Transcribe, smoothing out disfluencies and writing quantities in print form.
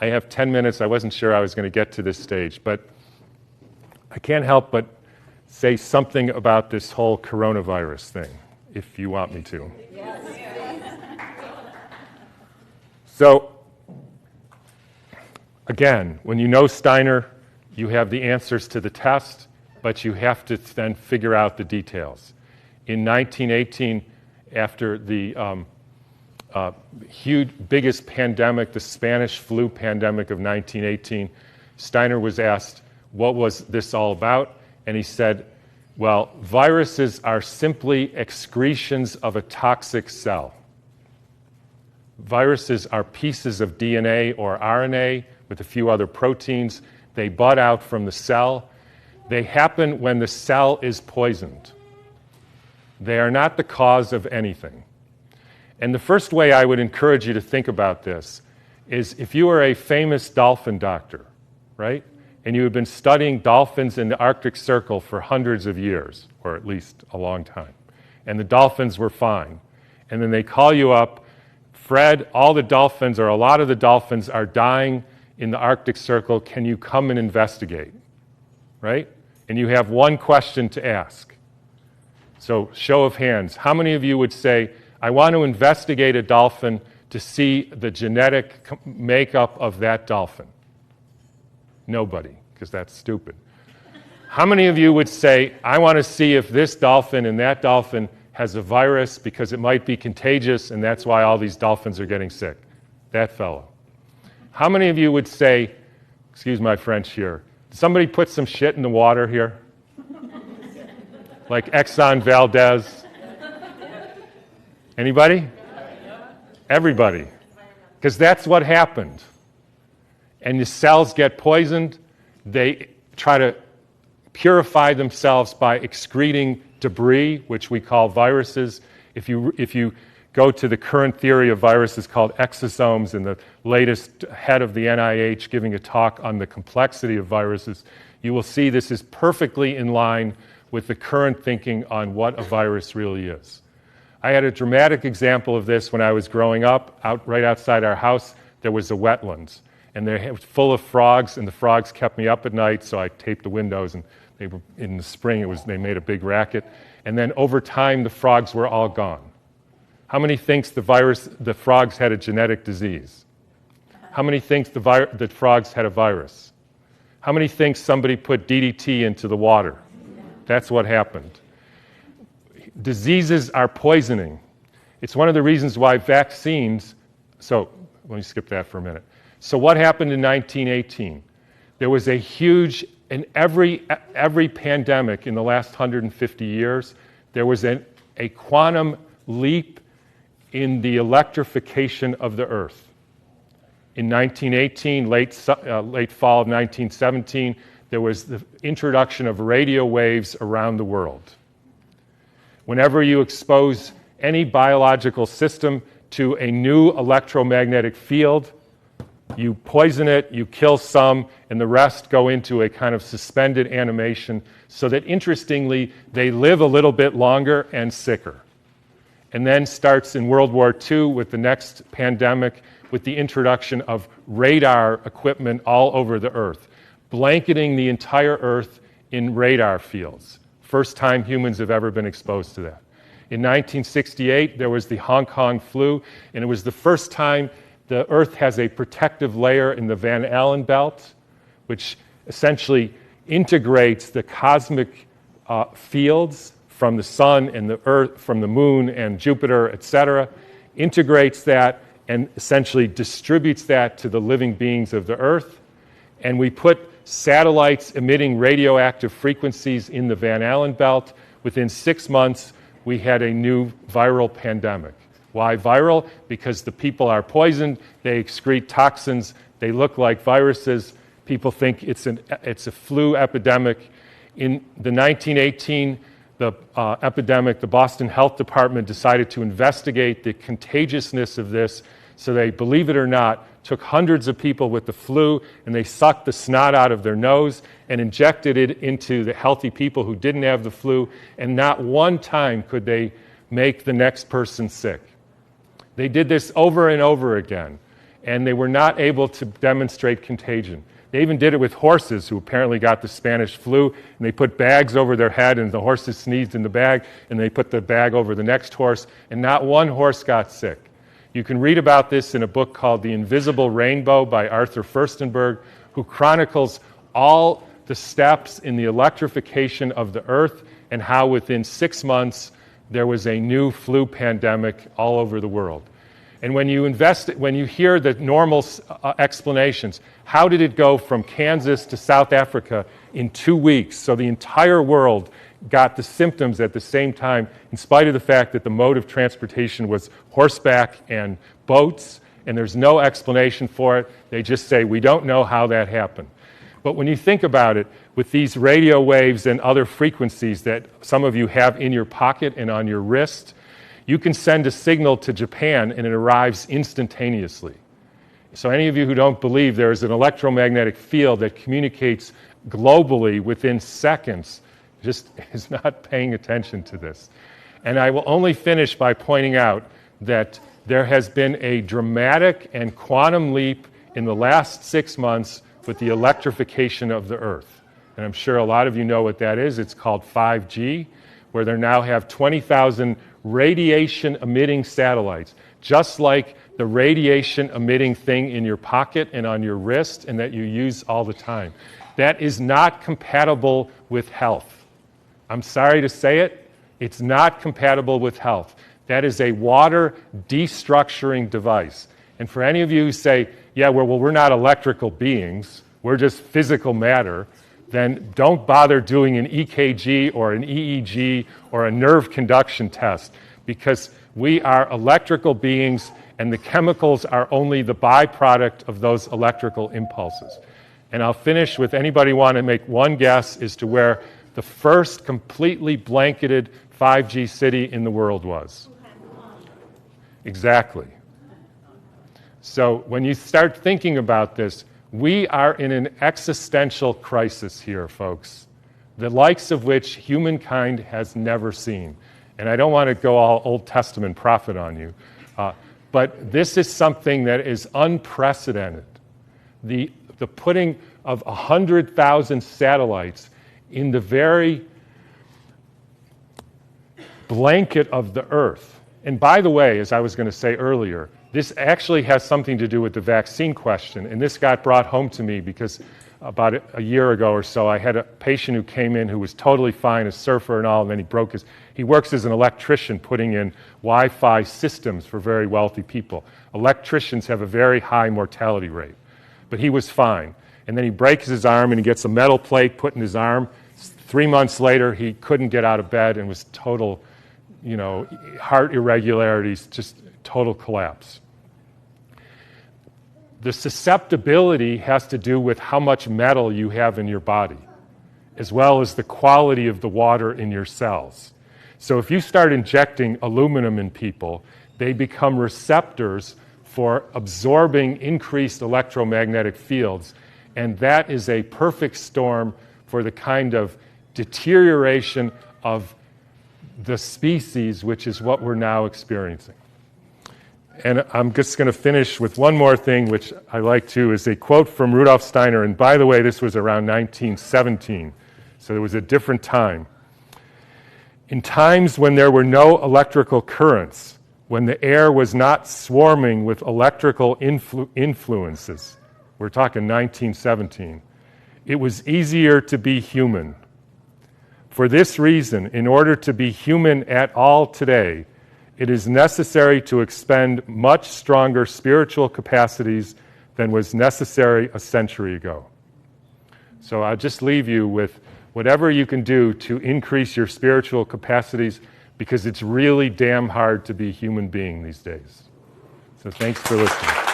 I have 10 minutes. I wasn't sure I was going to get to this stage, but I can't help but say something about this whole coronavirus thing, if you want me to. Yes. So, again, when you know Steiner, you have the answers to the test, but you have to then figure out the details. In 1918, after the biggest pandemic, the Spanish flu pandemic of 1918, Steiner was asked, what was this all about? And he said, well, viruses are simply excretions of a toxic cell. Viruses are pieces of DNA or RNA with a few other proteins. They bud out from the cell. They happen when the cell is poisoned. They are not the cause of anything. And the first way I would encourage you to think about this is if you are a famous dolphin doctor, right? And you have been studying dolphins in the Arctic Circle for hundreds of years, or at least a long time, and the dolphins were fine. And then they call you up, Fred, all the dolphins, or a lot of the dolphins, are dying in the Arctic Circle. Can you come and investigate? Right? And you have one question to ask. So, show of hands. How many of you would say, I want to investigate a dolphin to see the genetic makeup of that dolphin? Nobody, because that's stupid. How many of you would say, I want to see if this dolphin and that dolphin has a virus because it might be contagious and that's why all these dolphins are getting sick? That fellow. How many of you would say, excuse my French here, somebody put some shit in the water here? Like Exxon Valdez? Anybody? Everybody. Because that's what happened. And the cells get poisoned. They try to purify themselves by excreting debris, which we call viruses. If you go to the current theory of viruses called exosomes, and the latest head of the NIH giving a talk on the complexity of viruses, you will see this is perfectly in line with the current thinking on what a virus really is. I had a dramatic example of this when I was growing up. Right outside our house, there was a wetlands. And they were full of frogs, and the frogs kept me up at night, so I taped the windows, and they were, in the spring, they made a big racket. And then over time, the frogs were all gone. How many thinks the frogs had a genetic disease? How many thinks the frogs had a virus? How many thinks somebody put DDT into the water? That's what happened. Diseases are poisoning. It's one of the reasons why vaccines, so let me skip that for a minute. So what happened in 1918? There was a huge, in every pandemic in the last 150 years, there was a quantum leap in the electrification of the Earth. In 1918, late fall of 1917, there was the introduction of radio waves around the world. Whenever you expose any biological system to a new electromagnetic field, you poison it, you kill some, and the rest go into a kind of suspended animation so that, interestingly, they live a little bit longer and sicker. And then starts in World War II with the next pandemic with the introduction of radar equipment all over the Earth, blanketing the entire Earth in radar fields. First time humans have ever been exposed to that. In 1968, there was the Hong Kong flu, and it was the first time the Earth has a protective layer in the Van Allen belt, which essentially integrates the cosmic fields from the sun and the Earth, from the moon and Jupiter, etc., integrates that and essentially distributes that to the living beings of the Earth. And we put satellites emitting radioactive frequencies in the Van Allen belt. Within 6 months, we had a new viral pandemic. Why viral? Because the people are poisoned, they excrete toxins, they look like viruses. People think it's a flu epidemic. In the 1918 epidemic, the Boston Health Department decided to investigate the contagiousness of this. So they, believe it or not, took hundreds of people with the flu and they sucked the snot out of their nose and injected it into the healthy people who didn't have the flu, and not one time could they make the next person sick. They did this over and over again. and they were not able to demonstrate contagion. They even did it with horses who apparently got the Spanish flu, and they put bags over their head, and the horses sneezed in the bag, and they put the bag over the next horse, and not one horse got sick. You can read about this in a book called The Invisible Rainbow by Arthur Furstenberg, who chronicles all the steps in the electrification of the earth and how within 6 months there was a new flu pandemic all over the world. And when you hear the normal explanations, how did it go from Kansas to South Africa in 2 weeks? So the entire world got the symptoms at the same time, in spite of the fact that the mode of transportation was horseback and boats, and there's no explanation for it. They just say, we don't know how that happened. But when you think about it, with these radio waves and other frequencies that some of you have in your pocket and on your wrist, you can send a signal to Japan and it arrives instantaneously. So any of you who don't believe there is an electromagnetic field that communicates globally within seconds just is not paying attention to this. And I will only finish by pointing out that there has been a dramatic and quantum leap in the last 6 months with the electrification of the Earth. And I'm sure a lot of you know what that is. It's called 5G, where they now have 20,000 radiation-emitting satellites, just like the radiation-emitting thing in your pocket and on your wrist and that you use all the time. That is not compatible with health. I'm sorry to say it, it's not compatible with health. That is a water destructuring device. And for any of you who say, yeah, well, we're not electrical beings, we're just physical matter, then don't bother doing an EKG or an EEG or a nerve conduction test, because we are electrical beings and the chemicals are only the byproduct of those electrical impulses. And I'll finish with, anybody want to make one guess as to where the first completely blanketed 5G city in the world was? Exactly. So when you start thinking about this, we are in an existential crisis here, folks, the likes of which humankind has never seen. And I don't want to go all Old Testament prophet on you, but this is something that is unprecedented. The putting of 100,000 satellites in the very blanket of the Earth. And by the way, as I was going to say earlier, this actually has something to do with the vaccine question, and this got brought home to me because about a year ago or so, I had a patient who came in who was totally fine, a surfer and all, and then he works as an electrician putting in Wi-Fi systems for very wealthy people. Electricians have a very high mortality rate, but he was fine. And then he breaks his arm and he gets a metal plate put in his arm. 3 months later, he couldn't get out of bed and was total, heart irregularities, just total collapse. The susceptibility has to do with how much metal you have in your body, as well as the quality of the water in your cells. So if you start injecting aluminum in people, they become receptors for absorbing increased electromagnetic fields, and that is a perfect storm for the kind of deterioration of the species, which is what we're now experiencing. And I'm just going to finish with one more thing, which I like to, is a quote from Rudolf Steiner. And by the way, this was around 1917, so it was a different time. In times when there were no electrical currents, when the air was not swarming with electrical influences, we're talking 1917, it was easier to be human. For this reason, in order to be human at all today, it is necessary to expend much stronger spiritual capacities than was necessary a century ago. So I'll just leave you with whatever you can do to increase your spiritual capacities, because it's really damn hard to be a human being these days. So thanks for listening.